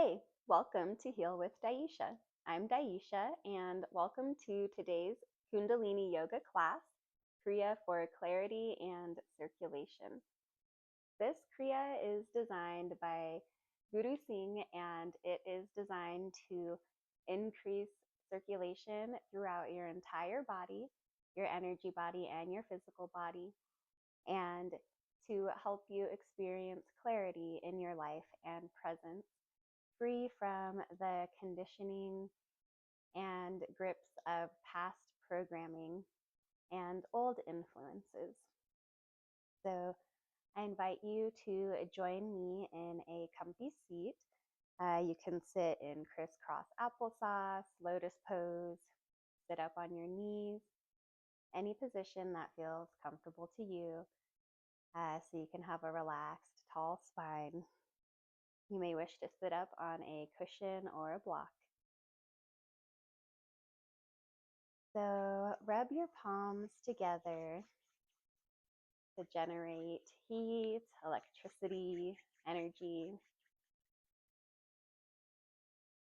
Hey, welcome to Heal with Daisha. I'm Daisha, and welcome to today's Kundalini Yoga class, Kriya for Clarity and Circulation. This Kriya is designed by Guru Singh, and it is designed to increase circulation throughout your entire body, your energy body, and your physical body, and to help you experience clarity in your life and presence, free from the conditioning and grips of past programming and old influences. So I invite you to join me in a comfy seat. You can sit in crisscross applesauce, lotus pose, sit up on your knees, any position that feels comfortable to you, so you can have a relaxed, tall spine. You may wish to sit up on a cushion or a block. So rub your palms together to generate heat, electricity, energy,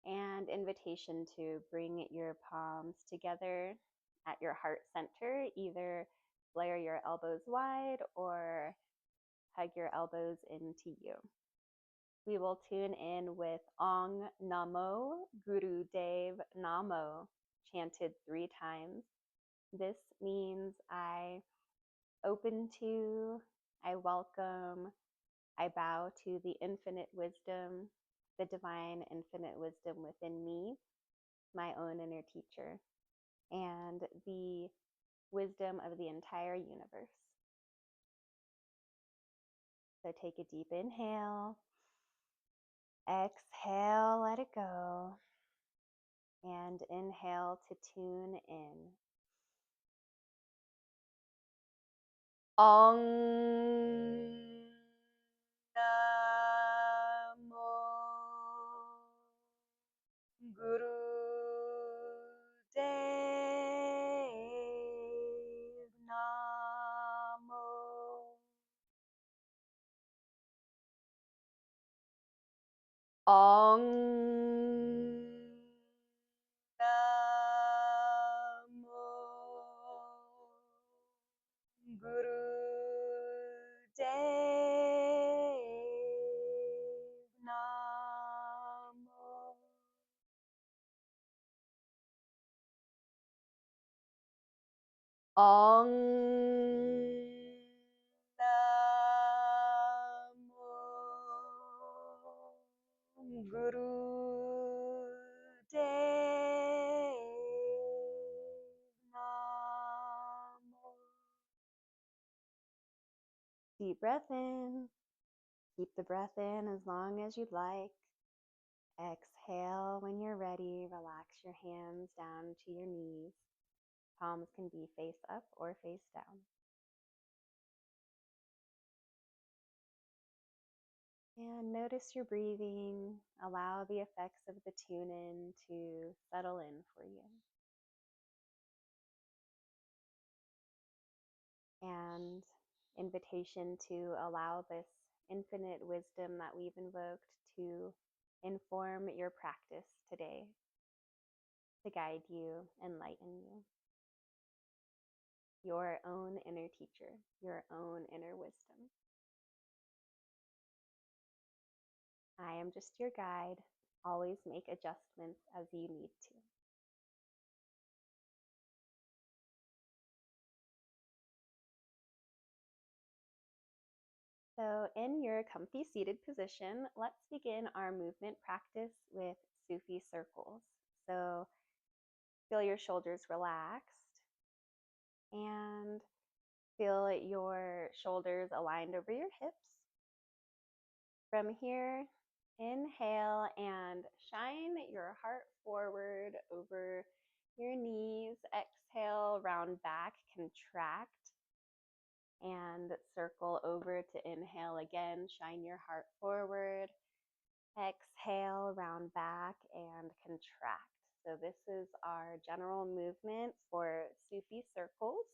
and invitation to bring your palms together at your heart center. Either flare your elbows wide or hug your elbows into you. We will tune in with Ong Namo Guru Dev Namo, chanted 3 times. This means I open to, I welcome, I bow to the infinite wisdom, the divine infinite wisdom within me, my own inner teacher, and the wisdom of the entire universe. So take a deep inhale, exhale, let it go, and inhale to tune in. Ong Namo Guru Dev Namo. Ong Namo Guru Dev Namo. Ong Namo Guru Dev Namo. Deep breath in. Keep the breath in as long as you'd like. Exhale when you're ready. Relax your hands down to your knees. Palms can be face up or face down. And notice your breathing. Allow the effects of the tune-in to settle in for you. And invitation to allow this infinite wisdom that we've invoked to inform your practice today, to guide you, enlighten you. Your own inner teacher, your own inner wisdom. I am just your guide. Always make adjustments as you need to. So in your comfy seated position, let's begin our movement practice with Sufi circles. So feel your shoulders relaxed and feel your shoulders aligned over your hips. From here, inhale and shine your heart forward over your knees. Exhale, round back, contract, and circle over to inhale again. Shine your heart forward. Exhale, round back, and contract. So this is our general movement for Sufi circles.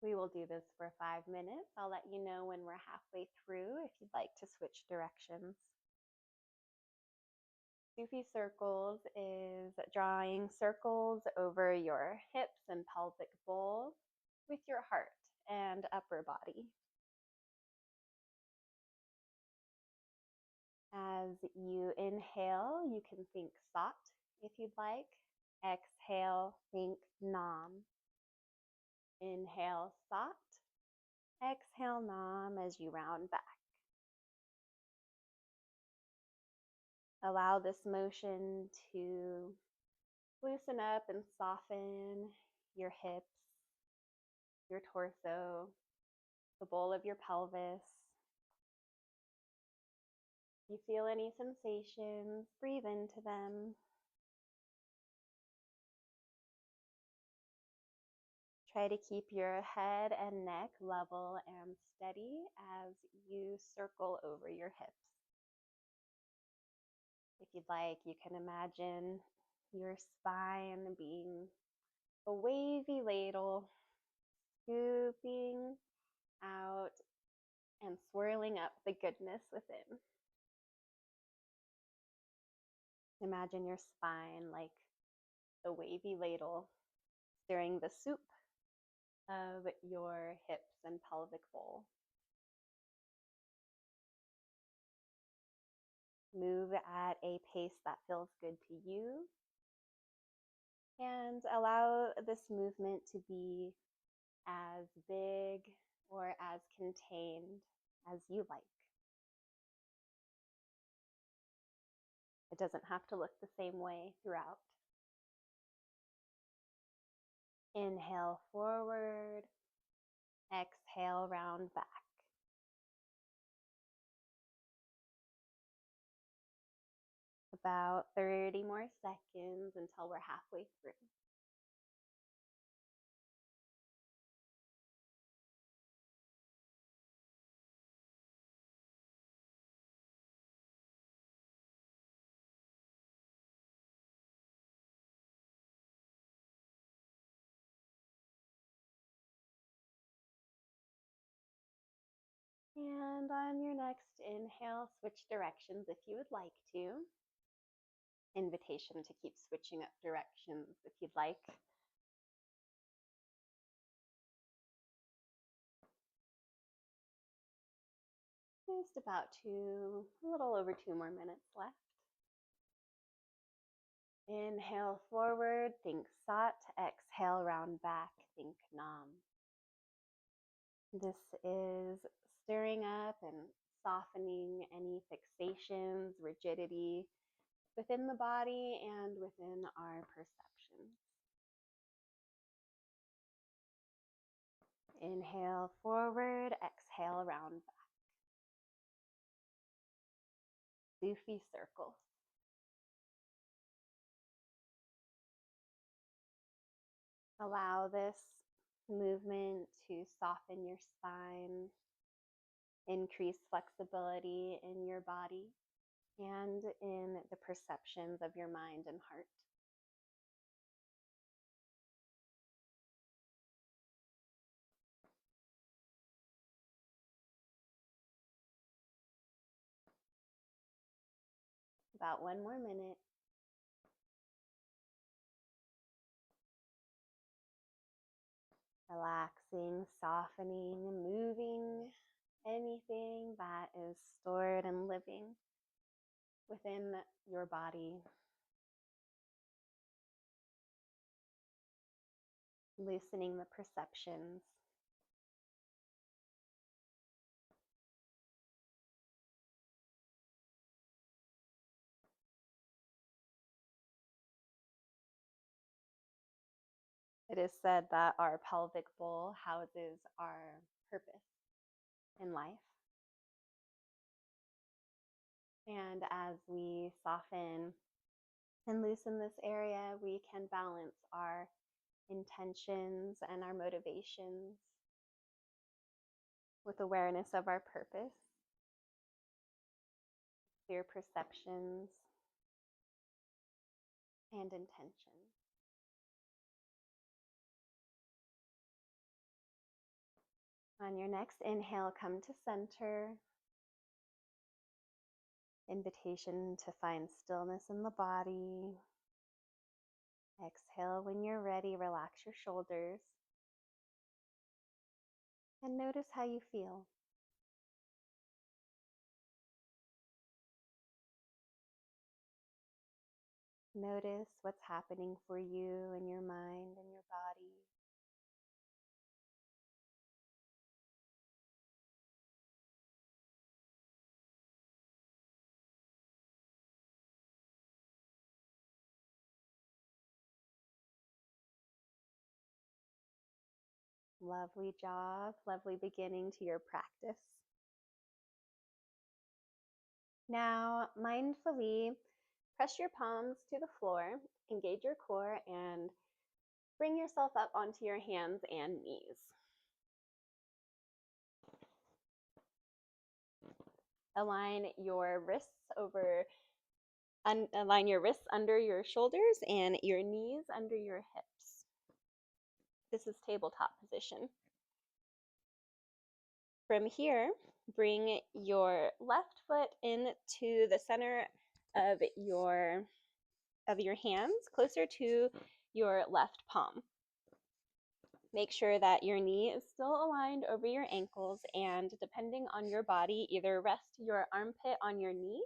We will do this for 5 minutes. I'll let you know when we're halfway through if you'd like to switch directions. Sufi circles is drawing circles over your hips and pelvic bowl with your heart and upper body. As you inhale, you can think Sat if you'd like. Exhale, think Nam. Inhale, Sat. Exhale, Nam as you round back. Allow this motion to loosen up and soften your hips, your torso, the bowl of your pelvis. If you feel any sensations, breathe into them. Try to keep your head and neck level and steady as you circle over your hips. If you'd like, you can imagine your spine being a wavy ladle, scooping out and swirling up the goodness within. Imagine your spine like a wavy ladle stirring the soup of your hips and pelvic bowl. Move at a pace that feels good to you, and allow this movement to be as big or as contained as you like. It doesn't have to look the same way throughout. Inhale forward, exhale round back. About 30 more seconds until we're halfway through. And on your next inhale, switch directions if you would like to. Invitation to keep switching up directions if you'd like. Just about a little over 2 more minutes left. Inhale forward, think Sat. Exhale, round back, think Nam. This is stirring up and softening any fixations, rigidity within the body and within our perceptions. Inhale forward, exhale, round back. Sufi circles. Allow this movement to soften your spine, increase flexibility in your body and in the perceptions of your mind and heart. About 1 more minute. Relaxing, softening, moving anything that is stored and living within your body. Loosening the perceptions. It is said that our pelvic bowl houses our purpose in life. And as we soften and loosen this area, we can balance our intentions and our motivations with awareness of our purpose, clear perceptions, and intention. On your next inhale, come to center. Invitation to find stillness in the body. Exhale when you're ready, relax your shoulders. And notice how you feel. Notice what's happening for you in your mind and your body. Lovely job, lovely beginning to your practice. Now, mindfully press your palms to the floor, engage your core, and bring yourself up onto your hands and knees. Align your wrists under your shoulders and your knees under your hips. This is tabletop position. From here, bring your left foot into the center of your hands, closer to your left palm. Make sure that your knee is still aligned over your ankles, and depending on your body, either rest your armpit on your knee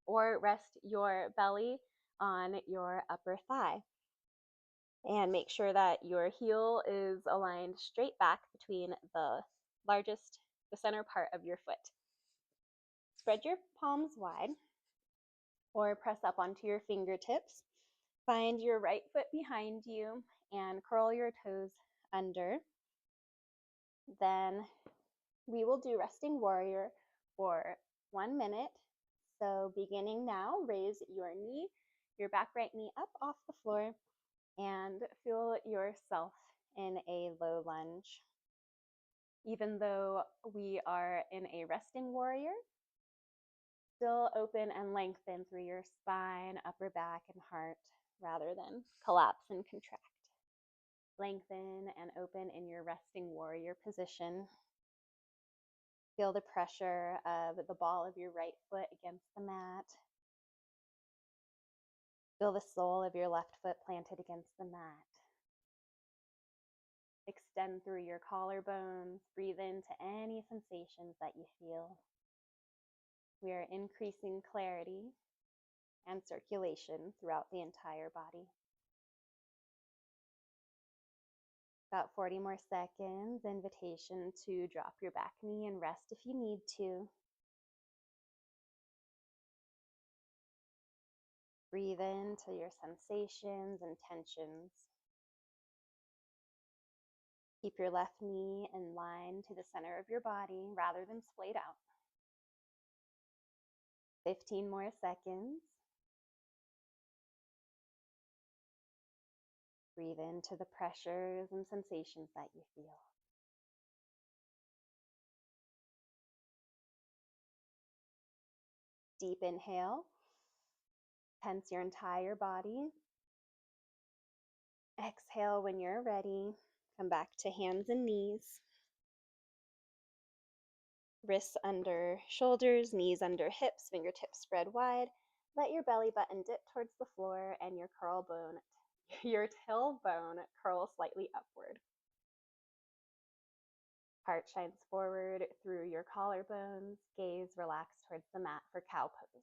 or rest your belly on your upper thigh. And make sure that your heel is aligned straight back between the center part of your foot. Spread your palms wide or press up onto your fingertips. Find your right foot behind you and curl your toes under. Then we will do resting warrior for 1 minute. So beginning now, raise your back right knee up off the floor, and feel yourself in a low lunge. Even though we are in a resting warrior, still open and lengthen through your spine, upper back, and heart, rather than collapse and contract. Lengthen and open in your resting warrior position. Feel the pressure of the ball of your right foot against the mat. Feel the sole of your left foot planted against the mat. Extend through your collarbones. Breathe into any sensations that you feel. We are increasing clarity and circulation throughout the entire body. About 40 more seconds. Invitation to drop your back knee and rest if you need to. Breathe into your sensations and tensions. Keep your left knee in line to the center of your body rather than splayed out. 15 more seconds. Breathe into the pressures and sensations that you feel. Deep inhale. Tense your entire body. Exhale when you're ready. Come back to hands and knees. Wrists under shoulders, knees under hips, fingertips spread wide. Let your belly button dip towards the floor and your tailbone curl slightly upward. Heart shines forward through your collarbones. Gaze relaxed towards the mat for cow pose.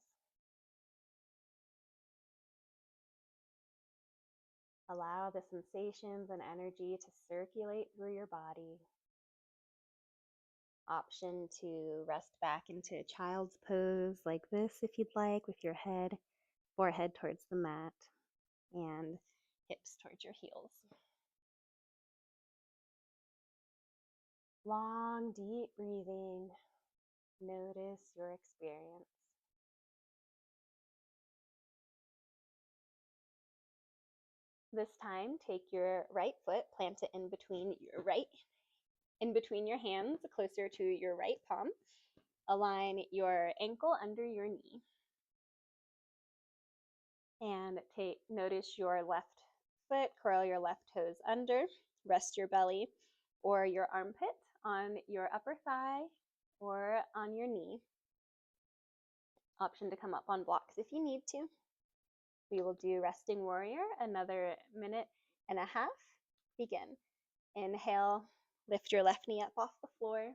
Allow the sensations and energy to circulate through your body. Option to rest back into child's pose like this if you'd like, with your forehead towards the mat and hips towards your heels. Long, deep breathing. Notice your experience. This time, take your right foot, plant it in between your hands, closer to your right palm. Align your ankle under your knee. And notice your left foot, curl your left toes under, rest your belly or your armpit on your upper thigh or on your knee. Option to come up on blocks if you need to. We will do resting warrior, another minute and a half. Begin. Inhale, lift your left knee up off the floor.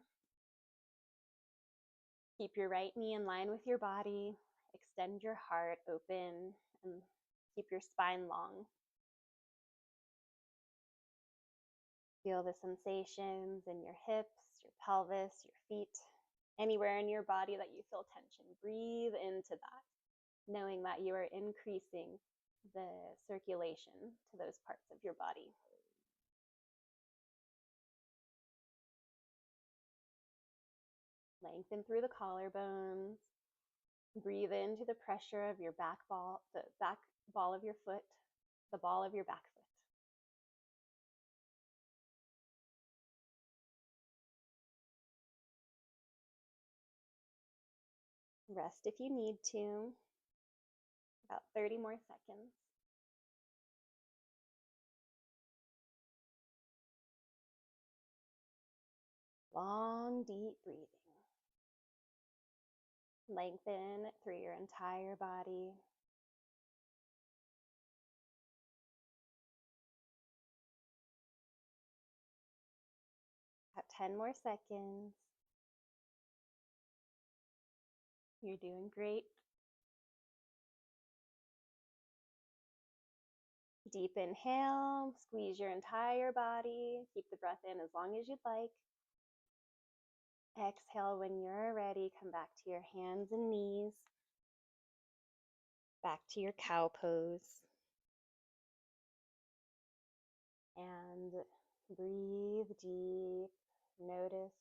Keep your right knee in line with your body. Extend your heart open and keep your spine long. Feel the sensations in your hips, your pelvis, your feet, anywhere in your body that you feel tension. Breathe into that, knowing that you are increasing the circulation to those parts of your body. Lengthen through the collarbones. Breathe into the pressure of your back ball, the back ball of your foot, the ball of your back foot. Rest if you need to. About 30 more seconds. Long, deep breathing. Lengthen through your entire body. About 10 more seconds. You're doing great. Deep inhale, squeeze your entire body. Keep the breath in as long as you'd like. Exhale when you're ready. Come back to your hands and knees. Back to your cow pose. And breathe deep. Notice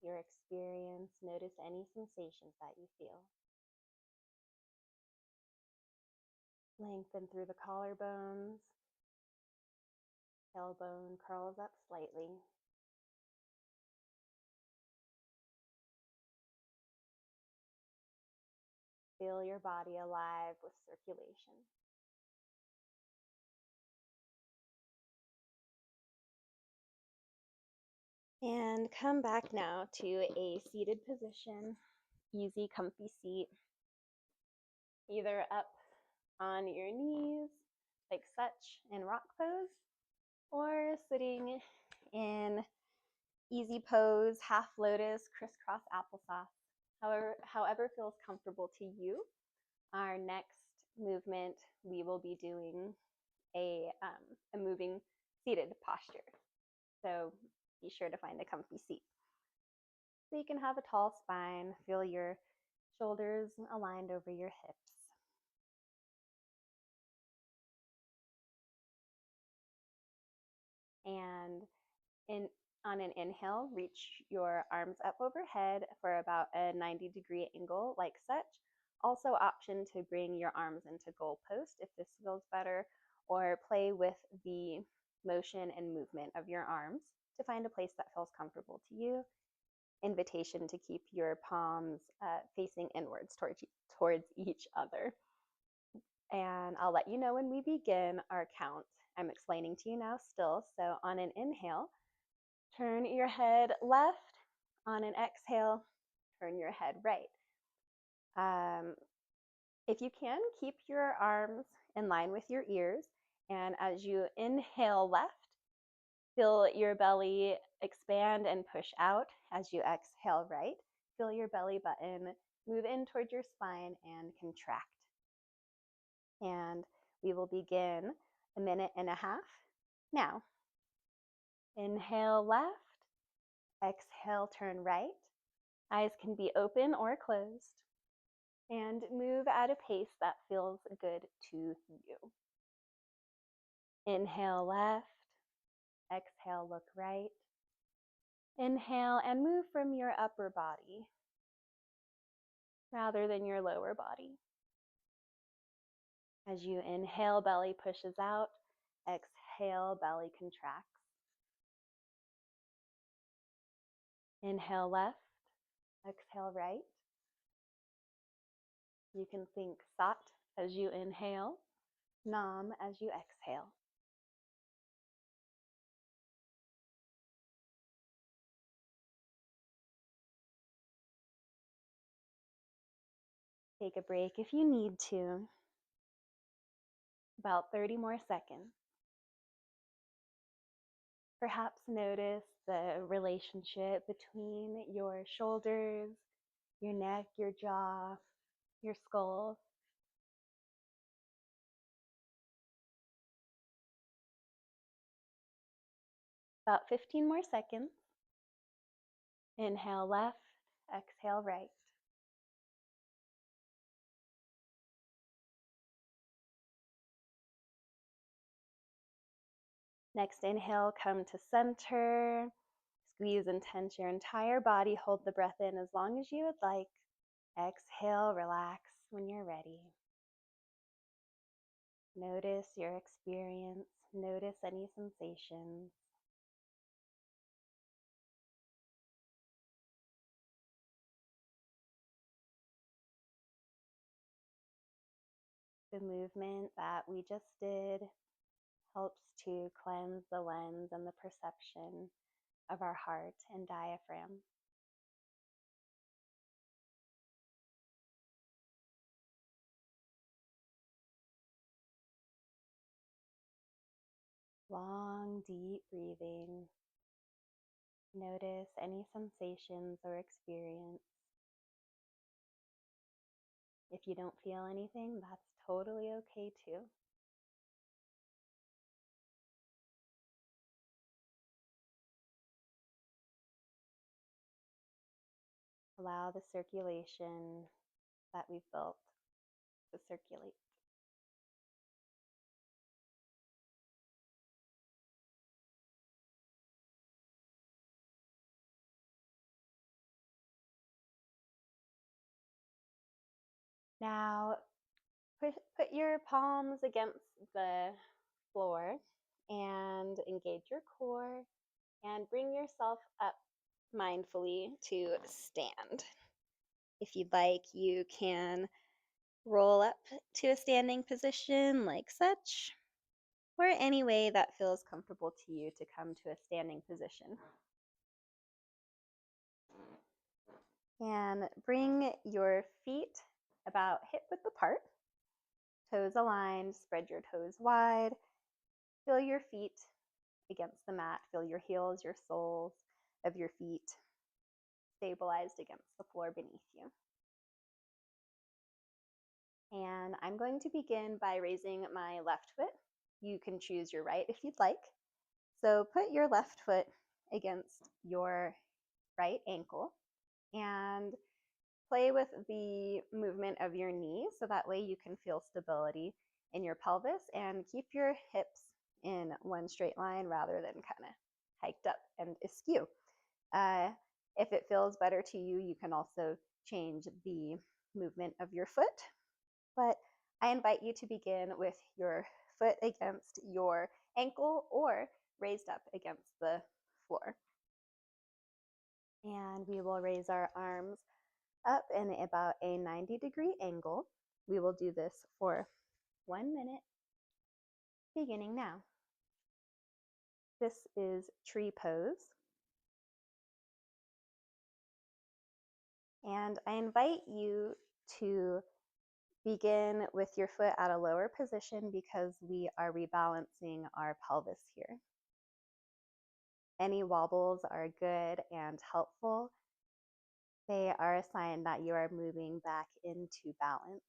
your experience. Notice any sensations that you feel. Lengthen through the collarbones. Tailbone curls up slightly. Feel your body alive with circulation. And come back now to a seated position. Easy, comfy seat. Either up on your knees, like such, in rock pose, or sitting in easy pose, half lotus, crisscross applesauce. However feels comfortable to you. Our next movement, we will be doing a moving seated posture. So be sure to find a comfy seat. So you can have a tall spine, feel your shoulders aligned over your hips. And on an inhale, reach your arms up overhead for about a 90-degree angle, like such. Also option to bring your arms into goalpost if this feels better, or play with the motion and movement of your arms to find a place that feels comfortable to you. Invitation to keep your palms facing inwards towards each other. And I'll let you know when we begin our count. I'm explaining to you now still. So on an inhale, turn your head left. On an exhale, turn your head right. If you can, keep your arms in line with your ears. And as you inhale left, feel your belly expand and push out. As you exhale right, feel your belly button move in towards your spine and contract. And we will begin a minute and a half now. Inhale left, exhale turn right. Eyes can be open or closed. And move at a pace that feels good to you. Inhale left, exhale look right. Inhale and move from your upper body rather than your lower body. As you inhale, belly pushes out. Exhale, belly contracts. Inhale left, exhale right. You can think Sat as you inhale, Nam as you exhale. Take a break if you need to. About 30 more seconds. Perhaps notice the relationship between your shoulders, your neck, your jaw, your skull. About 15 more seconds. Inhale left, exhale right. Next inhale, come to center. Squeeze and tense your entire body. Hold the breath in as long as you would like. Exhale, relax when you're ready. Notice your experience. Notice any sensations. The movement that we just did helps to cleanse the lens and the perception of our heart and diaphragm. Long, deep breathing. Notice any sensations or experience. If you don't feel anything, that's totally okay too. Allow the circulation that we've built to circulate. Now, put your palms against the floor and engage your core and bring yourself up mindfully to stand. If you'd like, you can roll up to a standing position like such, or any way that feels comfortable to you to come to a standing position. And bring your feet about hip-width apart, toes aligned, spread your toes wide. Feel your feet against the mat. Feel your heels, your soles of your feet stabilized against the floor beneath you. And I'm going to begin by raising my left foot. You can choose your right if you'd like. So put your left foot against your right ankle and play with the movement of your knee so that way you can feel stability in your pelvis and keep your hips in one straight line rather than kind of hiked up and askew. If it feels better to you, you can also change the movement of your foot. But I invite you to begin with your foot against your ankle or raised up against the floor. And we will raise our arms up in about a 90-degree angle. We will do this for 1 minute, beginning now. This is tree pose. And I invite you to begin with your foot at a lower position because we are rebalancing our pelvis here. Any wobbles are good and helpful. They are a sign that you are moving back into balance.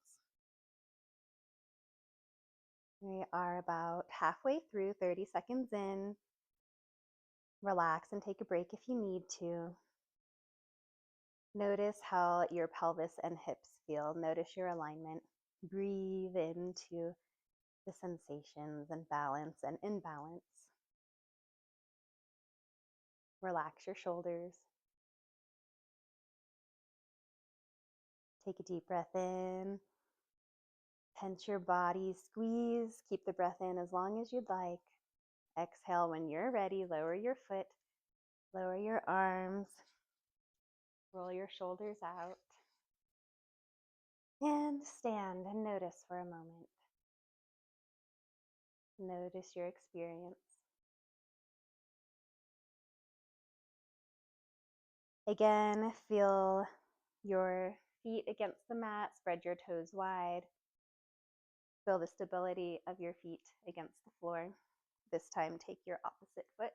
We are about halfway through, 30 seconds in. Relax and take a break if you need to. Notice how your pelvis and hips feel. Notice your alignment. Breathe into the sensations and balance and imbalance. Relax your shoulders. Take a deep breath in. Tense your body, squeeze. Keep the breath in as long as you'd like. Exhale when you're ready. Lower your foot. Lower your arms. Roll your shoulders out. And stand and notice for a moment. Notice your experience. Again, feel your feet against the mat, spread your toes wide. Feel the stability of your feet against the floor. This time, take your opposite foot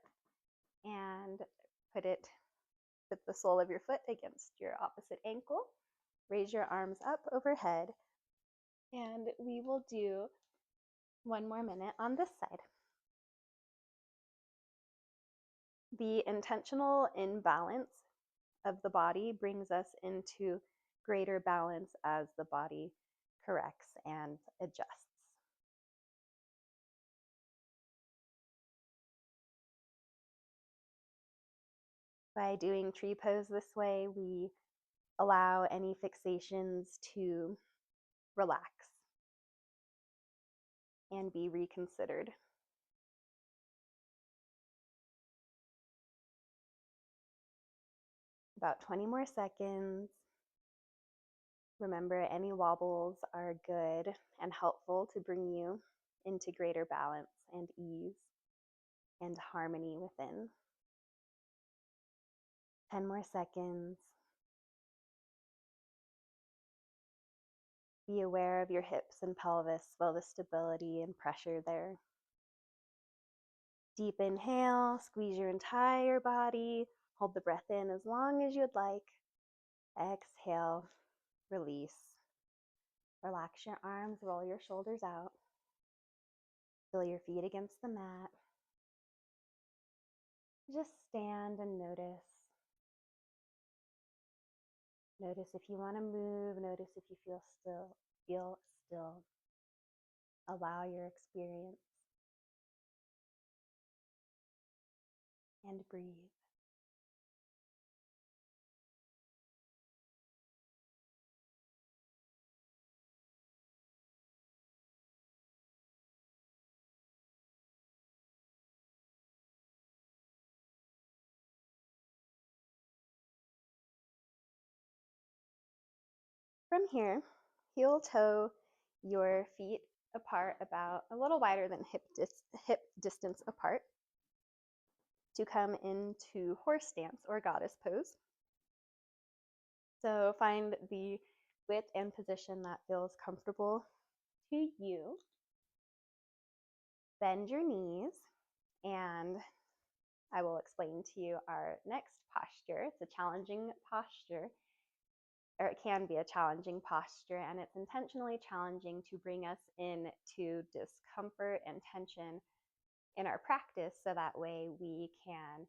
and put the sole of your foot against your opposite ankle. Raise your arms up overhead, and we will do one more minute on this side. The intentional imbalance of the body brings us into greater balance as the body corrects and adjusts. By doing tree pose this way, we allow any fixations to relax and be reconsidered. About 20 more seconds. Remember, any wobbles are good and helpful to bring you into greater balance and ease and harmony within. 10 more seconds. Be aware of your hips and pelvis, feel the stability and pressure there. Deep inhale, squeeze your entire body, hold the breath in as long as you'd like. Exhale, release. Relax your arms, roll your shoulders out. Feel your feet against the mat. Just stand and notice. Notice if you want to move. Notice if you feel still. Feel still. Allow your experience. And breathe. From here, heel toe your feet apart about a little wider than hip distance apart to come into horse stance or goddess pose. So find the width and position that feels comfortable to you. Bend your knees, and I will explain to you our next posture. It's a challenging posture, or it can be a challenging posture, and it's intentionally challenging to bring us into discomfort and tension in our practice so that way we can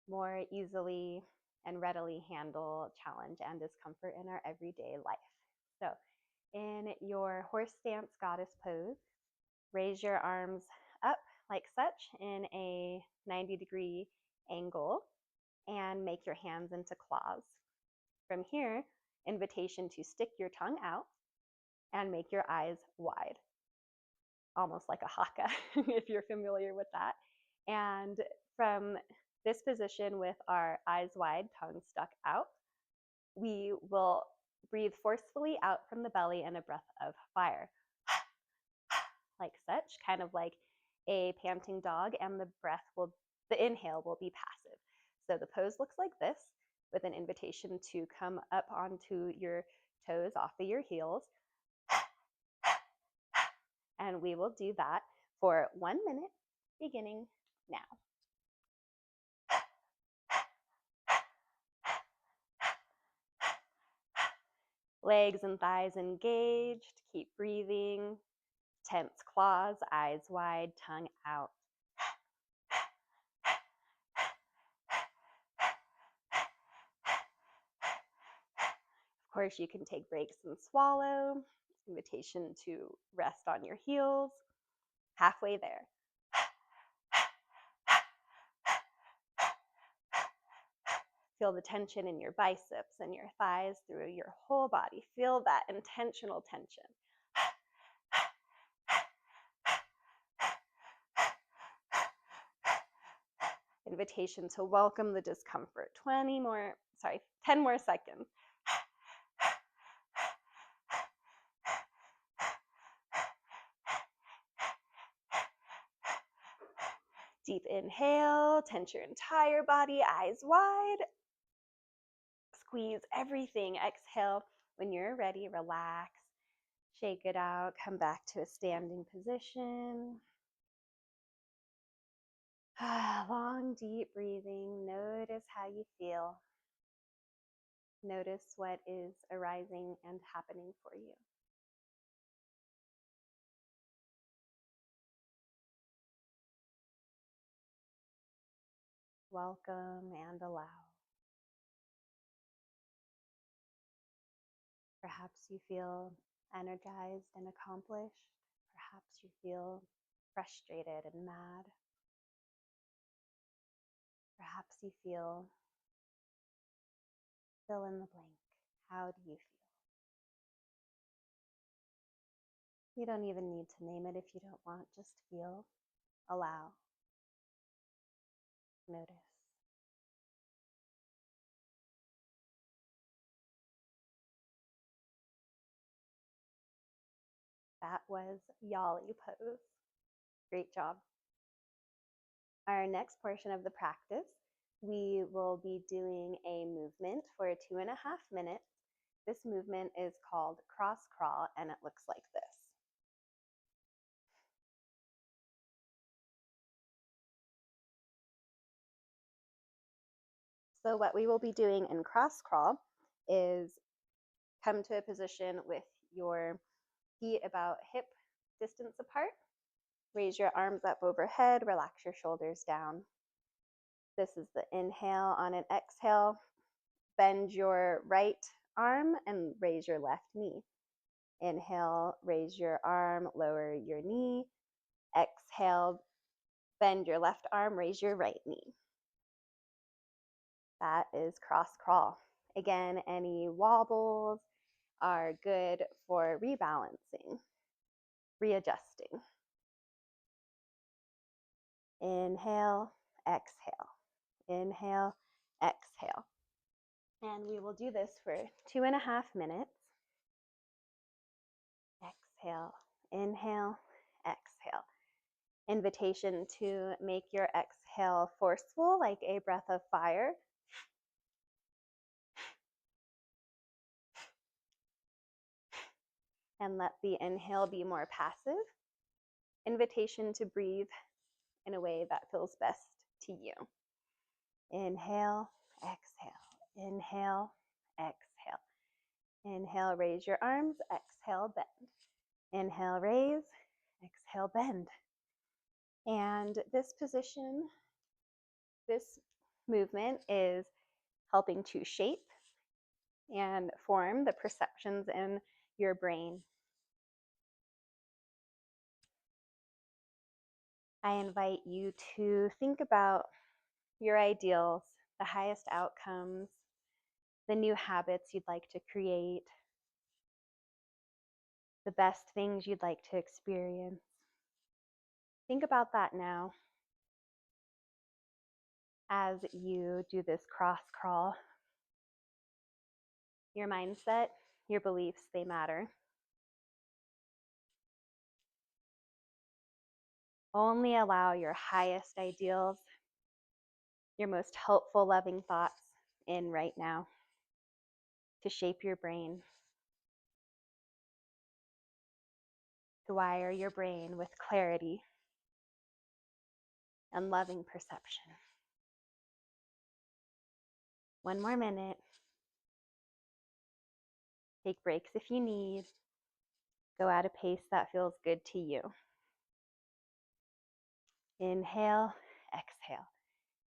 more easily and readily handle challenge and discomfort in our everyday life. So in your horse stance goddess pose, raise your arms up like such in a 90-degree angle and make your hands into claws. From here, invitation to stick your tongue out and make your eyes wide, almost like a haka, if you're familiar with that. And from this position with our eyes wide, tongue stuck out, we will breathe forcefully out from the belly in a breath of fire, like such, kind of like a panting dog, and the inhale will be passive. So the pose looks like this, with an invitation to come up onto your toes off of your heels. And we will do that for 1 minute, beginning now. Legs and thighs engaged. Keep breathing. Tense claws, eyes wide, tongue out. Of course, you can take breaks and swallow. Invitation to rest on your heels. Halfway there. Feel the tension in your biceps and your thighs through your whole body. Feel that intentional tension. Invitation to welcome the discomfort. 10 more seconds. Deep inhale, tense your entire body, eyes wide. Squeeze everything. Exhale, When you're ready, relax, shake it out, come back to a standing position. Long, deep breathing. Notice how you feel. Notice what is arising and happening for you. Welcome and allow. Perhaps you feel energized and accomplished. Perhaps you feel frustrated and mad. Perhaps you feel fill in the blank. How do you feel? You don't even need to name it if you don't want. Just feel, allow, notice. That was Yali pose. Great job. Our next portion of the practice, we will be doing a movement for 2.5 minutes. This movement is called cross crawl, and it looks like this. So what we will be doing in cross crawl is come to a position with your feet about hip distance apart. Raise your arms up overhead, relax your shoulders down. This is the inhale. On an exhale, bend your right arm and raise your left knee. Inhale, raise your arm, lower your knee. Exhale, bend your left arm, raise your right knee. That is cross crawl. Again, any wobbles are good for rebalancing, readjusting. Inhale, exhale. Inhale, exhale. And we will do this for 2.5 minutes. Exhale, inhale, exhale. Invitation to make your exhale forceful, like a breath of fire. And let the inhale be more passive. Invitation to breathe in a way that feels best to you. Inhale, exhale. Inhale, exhale. Inhale, raise your arms. Exhale, bend. Inhale, raise. Exhale, bend. And this position, this movement is helping to shape and form the perceptions in your brain. I invite you to think about your ideals, the highest outcomes, the new habits you'd like to create, the best things you'd like to experience. Think about that now as you do this cross crawl. Your mindset, your beliefs, they matter. Only allow your highest ideals, your most helpful, loving thoughts in right now to shape your brain, to wire your brain with clarity and loving perception. One more minute. Take breaks if you need. Go at a pace that feels good to you. Inhale, exhale.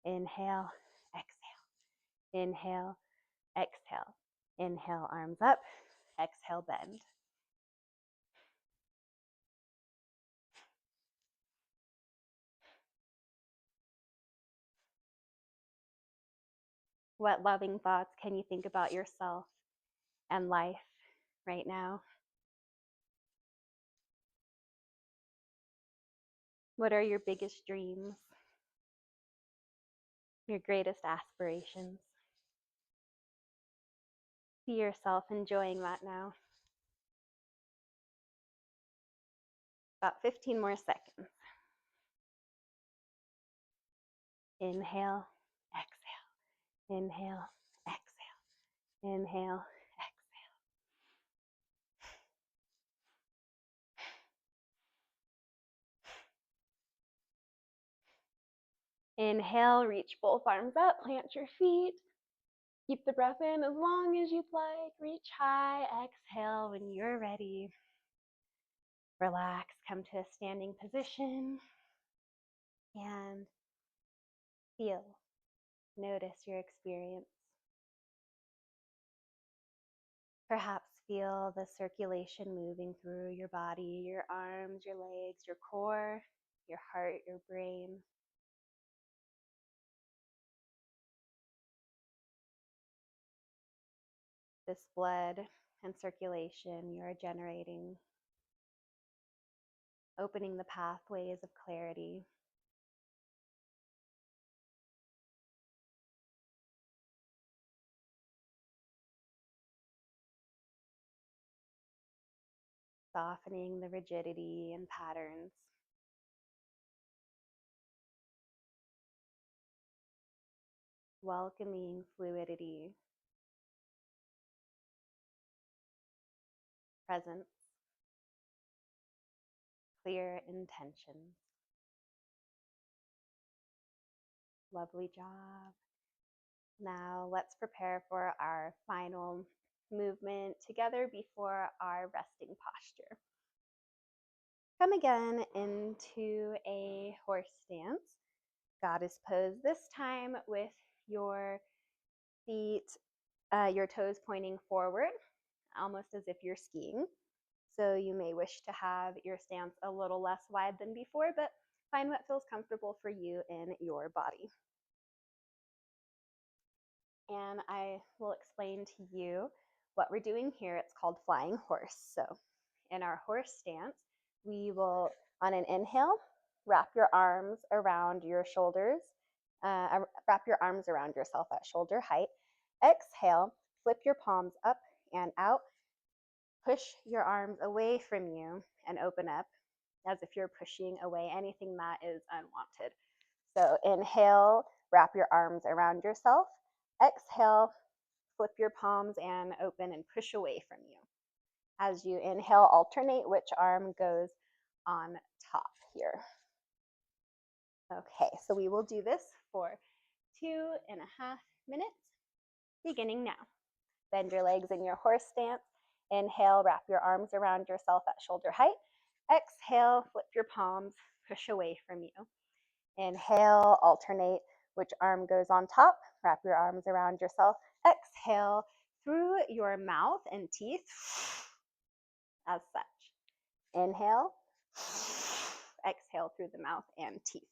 Inhale, exhale. Inhale, exhale. Inhale, arms up. Exhale, bend. What loving thoughts can you think about yourself and life right now? What are your biggest dreams? Your greatest aspirations? See yourself enjoying that now. About 15 more seconds. Inhale, exhale. Inhale, exhale. Inhale, exhale. Inhale, reach both arms up, plant your feet. Keep the breath in as long as you'd like. Reach high. Exhale when you're ready. Relax, come to a standing position and feel, notice your experience. Perhaps feel the circulation moving through your body, your arms, your legs, your core, your heart, your brain. This blood and circulation you are generating, opening the pathways of clarity. Softening the rigidity and patterns. Welcoming fluidity, presence, clear intentions. Lovely job. Now let's prepare for our final movement together before our resting posture. Come again into a horse stance, goddess pose, this time with your feet, your toes pointing forward, almost as if you're skiing. So you may wish to have your stance a little less wide than before, but find what feels comfortable for you in your body. And I will explain to you what we're doing here. It's called flying horse. So in our horse stance, we will, on an inhale, wrap your arms around your shoulders, wrap your arms around yourself at shoulder height. Exhale, flip your palms up and out. Push your arms away from you and open up as if you're pushing away anything that is unwanted. So inhale, wrap your arms around yourself. Exhale, flip your palms and open and push away from you. As you inhale, alternate which arm goes on top here. Okay, so we will do this for 2.5 minutes, beginning now. Bend your legs in your horse stance. Inhale, wrap your arms around yourself at shoulder height. Exhale, flip your palms, push away from you. Inhale, alternate which arm goes on top. Wrap your arms around yourself. Exhale through your mouth and teeth as such. Inhale, exhale through the mouth and teeth.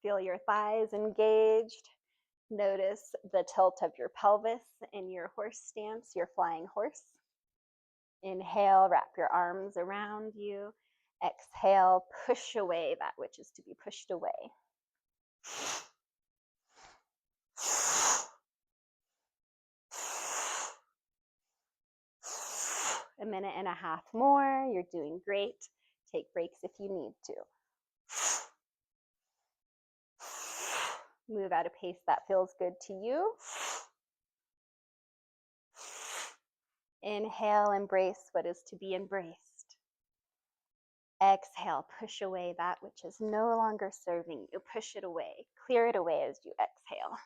Feel your thighs engaged. Notice the tilt of your pelvis in your horse stance, your flying horse. Inhale, wrap your arms around you. Exhale, push away that which is to be pushed away. A minute and a half more. You're doing great. Take breaks if you need to. Move at a pace that feels good to you. Inhale, embrace what is to be embraced. Exhale, push away that which is no longer serving you. Push it away. Clear it away as you exhale.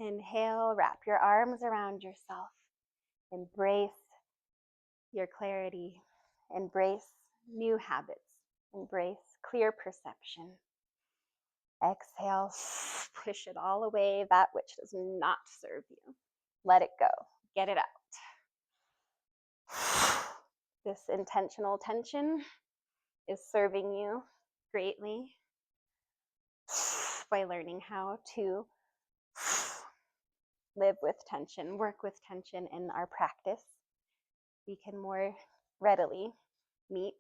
Inhale, wrap your arms around yourself. Embrace your clarity. Embrace new habits. Embrace clear perception. Exhale, push it all away, that which does not serve you. Let it go. Get it out. This intentional tension is serving you greatly by learning how to live with tension, work with tension in our practice. We can more readily meet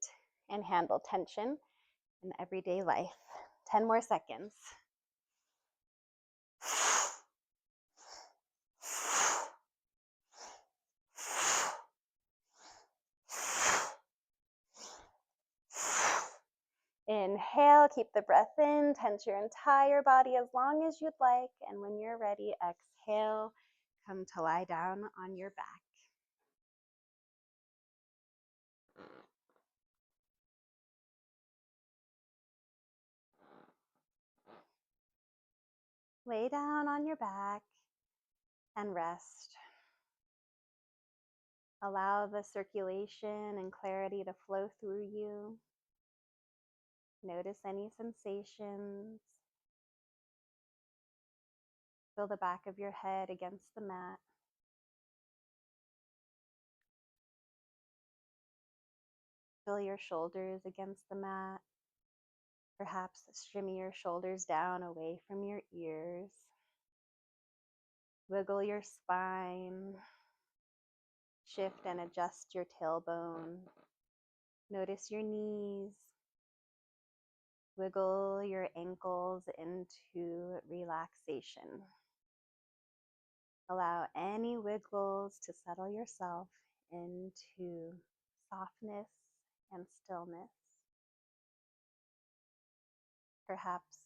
and handle tension in everyday life. 10 more seconds. Inhale, keep the breath in, tense your entire body as long as you'd like. And when you're ready, exhale, come to lie down on your back. Lay down on your back and rest. Allow the circulation and clarity to flow through you. Notice any sensations. Feel the back of your head against the mat. Feel your shoulders against the mat. Perhaps shimmy your shoulders down away from your ears. Wiggle your spine. Shift and adjust your tailbone. Notice your knees. Wiggle your ankles into relaxation. Allow any wiggles to settle yourself into softness and stillness. Perhaps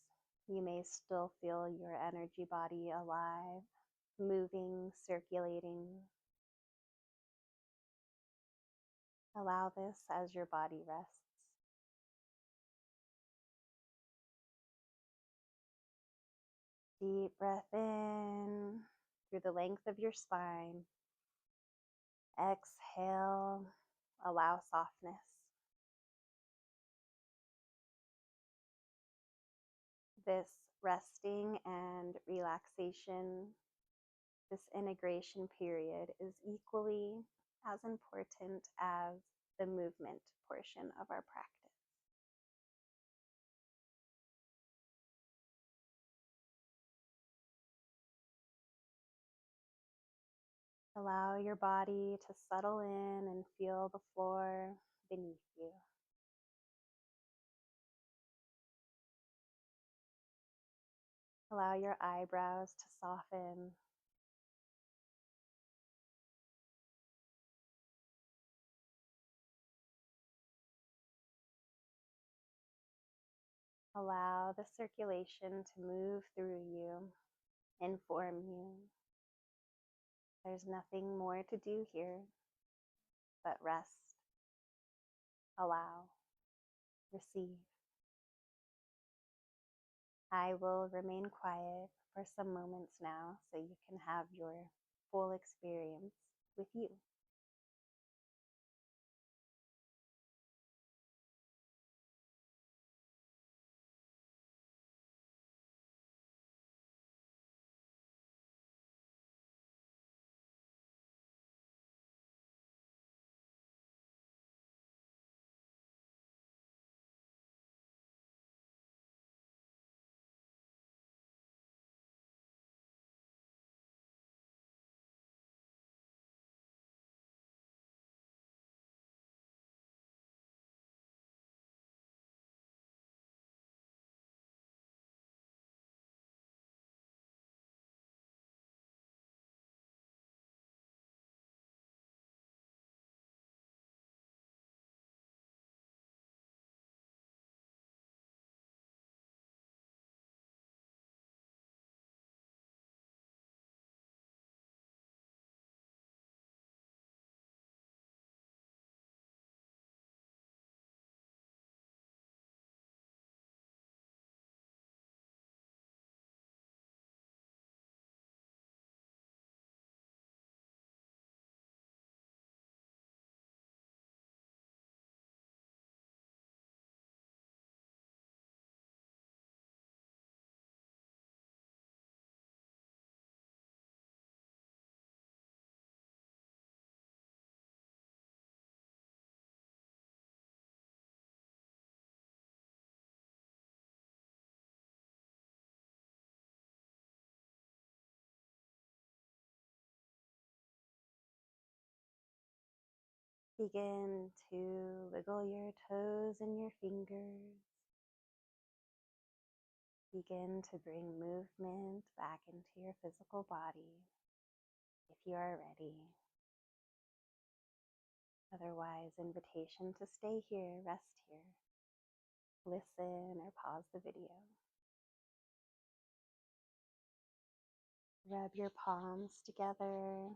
you may still feel your energy body alive, moving, circulating. Allow this as your body rests. Deep breath in through the length of your spine. Exhale, allow softness. This resting and relaxation, this integration period is equally as important as the movement portion of our practice. Allow your body to settle in and feel the floor beneath you. Allow your eyebrows to soften. Allow the circulation to move through you, inform you. There's nothing more to do here but rest, allow, receive. I will remain quiet for some moments now so you can have your full experience with you. Begin to wiggle your toes and your fingers. Begin to bring movement back into your physical body if you are ready. Otherwise, invitation to stay here, rest here. listen or pause the video. Rub your palms together.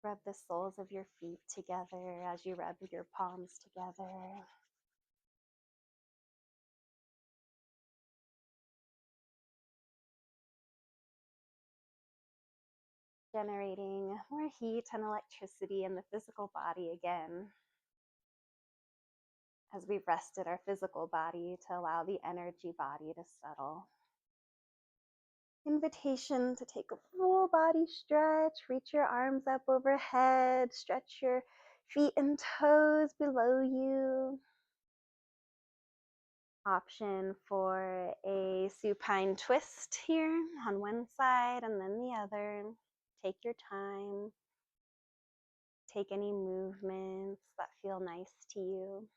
Rub the soles of your feet together as you rub your palms together. Generating more heat and electricity in the physical body again, as we've rested our physical body to allow the energy body to settle. Invitation to take a full body stretch. Reach your arms up overhead. Stretch your feet and toes below you. Option for a supine twist here on one side and then the other. Take your time. Take any movements that feel nice to you.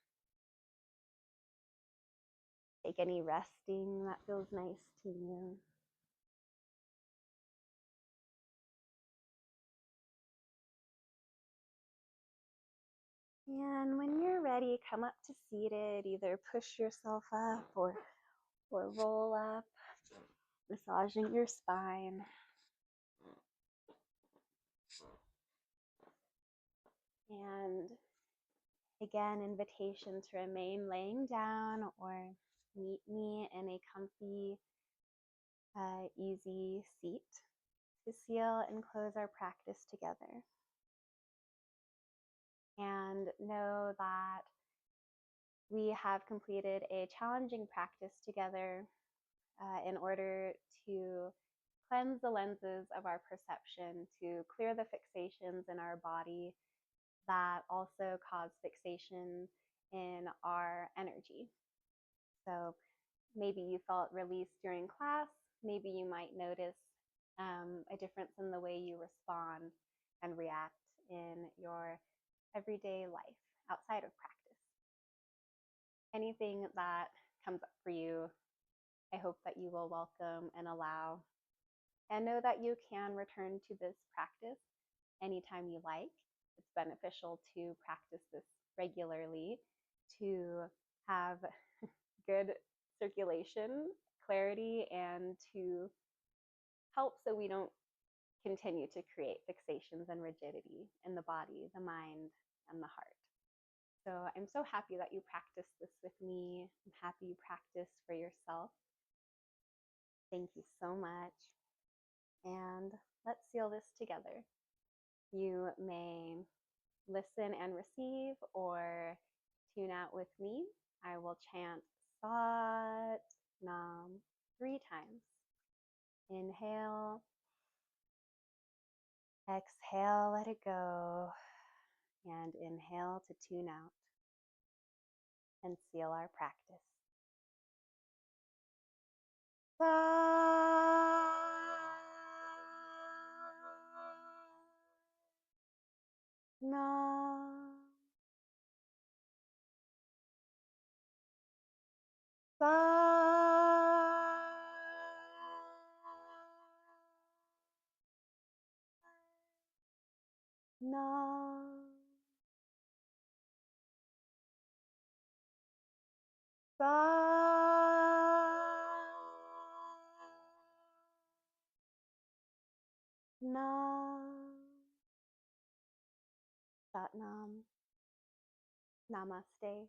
Take any resting that feels nice to you. And when you're ready, come up to seated. Either push yourself up or roll up, massaging your spine. And again, invitation to remain laying down or meet me in a comfy, easy seat to seal and close our practice together. And know that we have completed a challenging practice together in order to cleanse the lenses of our perception, to clear the fixations in our body that also cause fixation in our energy. So maybe you felt released during class. Maybe you might notice a difference in the way you respond and react in your everyday life outside of practice. Anything that comes up for you, I hope that you will welcome and allow, and know that you can return to this practice anytime you like. It's beneficial to practice this regularly to have good circulation, clarity, and to help so we don't continue to create fixations and rigidity in the body, the mind, and the heart. So I'm so happy that you practice this with me. I'm happy you practice for yourself. Thank you so much. And let's seal this together. You may listen and receive or tune out with me. I will chant Sat Nam 3 times. Inhale, exhale, let it go, and inhale to tune out and seal our practice. Nam. Nam. Nam. Sat Nam. Namaste.